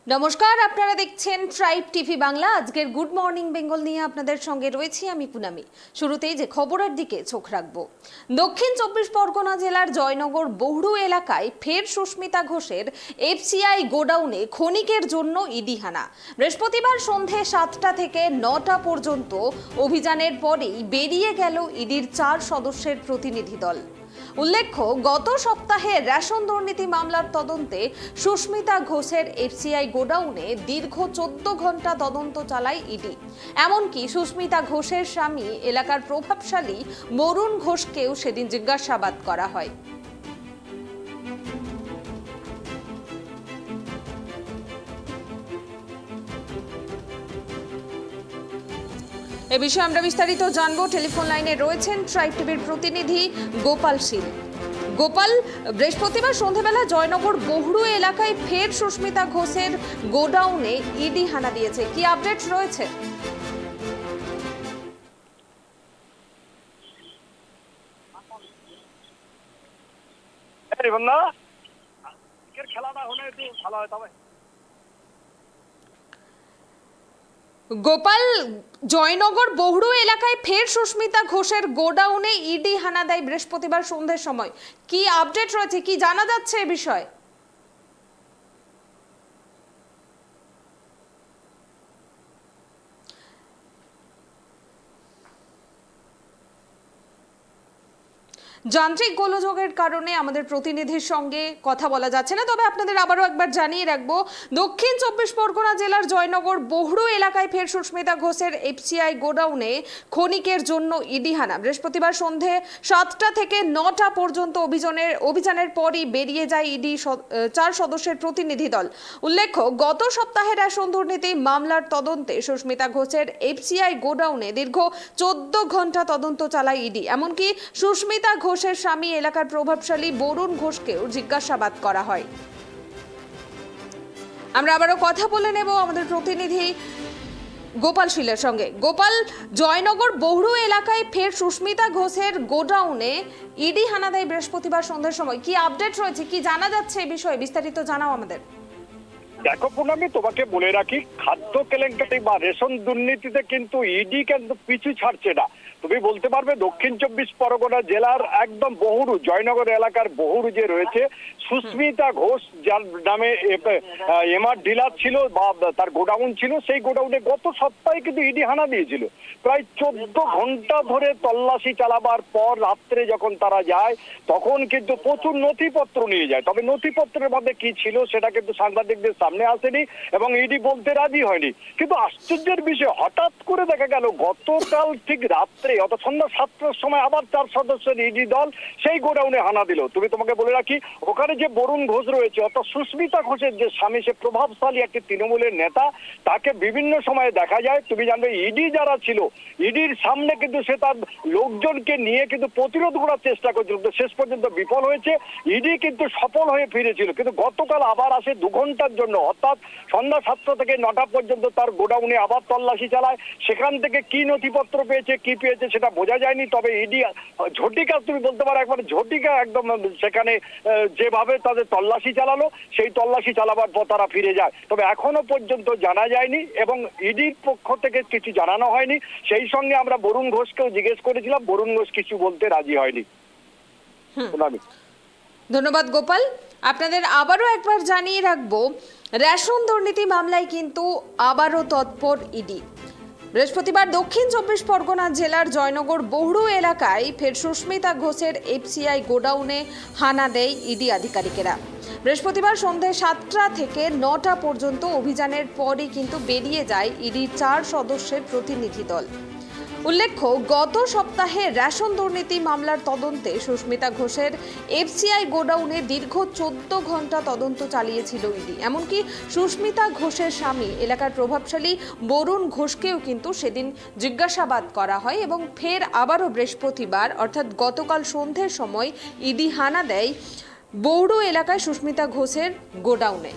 নমস্কার, আপনারা দেখছেন ট্রাইব টিভি বাংলা। আজকের গুড মর্নিং বেঙ্গল নিয়ে আপনাদের সঙ্গে রয়েছি আমি পুনামি। শুরুতেই যে খবরের দিকে চোখ রাখব। দক্ষিণ 24 পরগনা জেলার জয়নগর বহুড়ু এলাকায় ফের সুস্মিতা ঘোষের এফসিআই গোডাউনে ক্ষণিকের জন্য ইডি হানা। বৃহস্পতিবার সন্ধে 7টা থেকে 9টা পর্যন্ত অভিযানের পরেই বেরিয়ে গেল ইডির 4 সদস্যের প্রতিনিধি দল। উল্লেখ্য, গত সপ্তাহে রেশন দুর্নীতি মামলার তদন্তে সুস্মিতা ঘোষের এফসিআই গোডাউনে দীর্ঘ 14 ঘন্টা তদন্ত চালায় ইডি। এমনকি সুস্মিতা ঘোষের স্বামী এলাকার প্রভাবশালী বরুণ ঘোষকেও সেদিন জিজ্ঞাসাবাদ করা হয়। এ বিষয়ে আমরা বিস্তারিত জানবো। টেলিফোন লাইনে রয়েছেন ট্রাইব টিভির প্রতিনিধি গোপাল শীল। গোপাল, বৃহস্পতিবার সন্ধ্যাবেলা জয়নগর বহুড়ু এলাকায় ফের সুস্মিতা ঘোষের গোডাউনে ইডি হানা দিয়েছে, কি আপডেট রয়েছে? গোপাল, জয়নগর বহুড়ু এলাকায় ফের সুস্মিতা ঘোষের গোডাউনে ইডি হানা দেয় বৃহস্পতিবার সন্ধ্যের সময়, কি আপডেট রয়েছে, কি জানা যাচ্ছে এ বিষয়ে? যান্ত্রিক গোলযোগের কারণে আমাদের প্রতিনিধির সঙ্গে কথা বলা যাচ্ছে না, তবে আপনাদের আবারও একবার জানিয়ে রাখবো, দক্ষিণ 24 পরগনা জেলার জয়নগর বহুড়ু এলাকায় ফের সুস্মিতা ঘোষের এফসিআই গোডাউনে ক্ষণিকের জন্য ইডি হানা। বৃহস্পতিবার সন্ধে 7টা থেকে 9টা পর্যন্ত অভিযানের পরই বেরিয়ে যায় ইডি 4 সদস্যের প্রতিনিধি দল। উল্লেখ্য, গত সপ্তাহে রেশন দুর্নীতি মামলার তদন্তে সুস্মিতা ঘোষের এফসিআই গোডাউনে দীর্ঘ 14 ঘন্টা তদন্ত চালায় ইডি। এমনকি সুস্মিতা ঘোষের স্বামী এলাকার প্রভাবশালী বরুণ ঘোষকেও জিজ্ঞাসাবাদ করা হয়। আমরা আবারও কথা বলে নেব আমাদের প্রতিনিধি গোপাল শীলের সঙ্গে। গোপাল, জয়নগর বহুড়ু এলাকায় ফের সুস্মিতা ঘোষের গোডাউনে ইডি হানা দেয় বৃহস্পতিবার সন্ধ্যার সময়, কি আপডেট রয়েছে, কি জানা যাচ্ছে এই বিষয়ে? বিস্তারিত জানাও আমাদের। দেখো পুনামি, তোমাকে বলে রাখি, খাদ্য কেলেঙ্কারি বা রেশন দুর্নীতিতে কিন্তু ইডি কিন্তু পিছু ছাড়ছে না। তুমি বলতে পারবে দক্ষিণ 24 পরগনা জেলার একদম বহুড়ু, জয়নগর এলাকার বহুড়ু যে রয়েছে, সুস্মিতা ঘোষ যার নামে এমআর ডিলার ছিল বা তার গোডাউন ছিল, সেই গোডাউনে গত সপ্তাহে কিন্তু ইডি হানা দিয়েছিল। প্রায় 14 ঘন্টা ধরে তল্লাশি চালাবার পর রাত্রে যখন তারা যায়, তখন কিন্তু প্রচুর নথিপত্র নিয়ে যায়। তবে নথিপত্রের মধ্যে কি ছিল সেটা কিন্তু সাংবাদিকদের সামনে আসেনি এবং ইডি বলতে রাজি হয়নি। কিন্তু আশ্চর্যের বিষয়, হঠাৎ করে দেখা গেল গতকাল ঠিক রাত্রে অর্থাৎ সন্ধ্যা 7টার সময় আবার 4 সদস্যের ইডি দল সেই গোডাউনে হানা দিল। তোমাকে বলে রাখি, ওখানে যে বরুণ ঘোষ রয়েছে অর্থাৎ সুস্মিতা ঘোষের যে স্বামী, সে প্রভাবশালী একটি তৃণমূলের নেতা, তাকে বিভিন্ন সময়ে দেখা যায়। তুমি জানবে ইডি যারা ছিল, ইডির সামনে কিন্তু সে তার লোকজনকে নিয়ে কিন্তু প্রতিরোধ করার চেষ্টা করছিল, শেষ পর্যন্ত বিফল হয়েছে। ইডি কিন্তু সফল হয়ে ফিরেছিল, কিন্তু গতকাল আবার আসে 2 ঘন্টার জন্য, অর্থাৎ সন্ধ্যা 7টা থেকে 9টা পর্যন্ত তার গোডাউনে আবার তল্লাশি চালায়। সেখান থেকে কি নথিপত্র পেয়েছে, কি পেয়েছে সেটা বোঝা যায়নি। তবে ইডি ঝটিকা, তুমি বলতে পারো একবার ঝটিকা একদম সেখানে যেভাবে তাদের তল্লাশি চালালো, সেই তল্লাশি চালাবার পর তারা ফিরে যায়। তবে এখনো পর্যন্ত জানা যায়নি এবং ইডির পক্ষ থেকে কিছু জানানো হয়নি। সেই সঙ্গে আমরা বরুণ ঘোষকেও জিজ্ঞেস করেছিলাম, বরুণ ঘোষ কিছু বলতে রাজি হয়নি। ধন্যবাদ গোপাল। আপনাদের আবারও একবার জানিয়ে রাখবো, রেশন দুর্নীতি মামলায় কিন্তু আবারও তৎপর ইডি। বৃহস্পতিবার দক্ষিণ 24 পরগনা জেলার জয়নগর বহুড়ু এলাকায় ফের সুস্মিতা ঘোষের এফসিআই গোডাউনে হানা দেয় ইডি আধিকারিকেরা। বৃহস্পতিবার সন্ধ্যে 7টা থেকে 9টা পর্যন্ত অভিযানের পরই কিন্তু বেরিয়ে যায় ইডির 4 সদস্যের প্রতিনিধি দল। উল্লেখ্য, গত সপ্তাহে রেশন দুর্নীতি মামলার তদন্তে সুস্মিতা ঘোষের এফসিআই গোডাউনে দীর্ঘ 14 ঘন্টা তদন্ত চালিয়েছিল ইডি। এমনকি সুস্মিতা ঘোষের স্বামী এলাকার প্রভাবশালী বরুণ ঘোষকেও কিন্তু সেদিন জিজ্ঞাসাবাদ করা হয় এবং ফের আবারও বৃহস্পতিবার অর্থাৎ গতকাল সন্ধ্যের সময় ইডি হানা দেয় বহুড়ু এলাকায় সুস্মিতা ঘোষের গোডাউনে।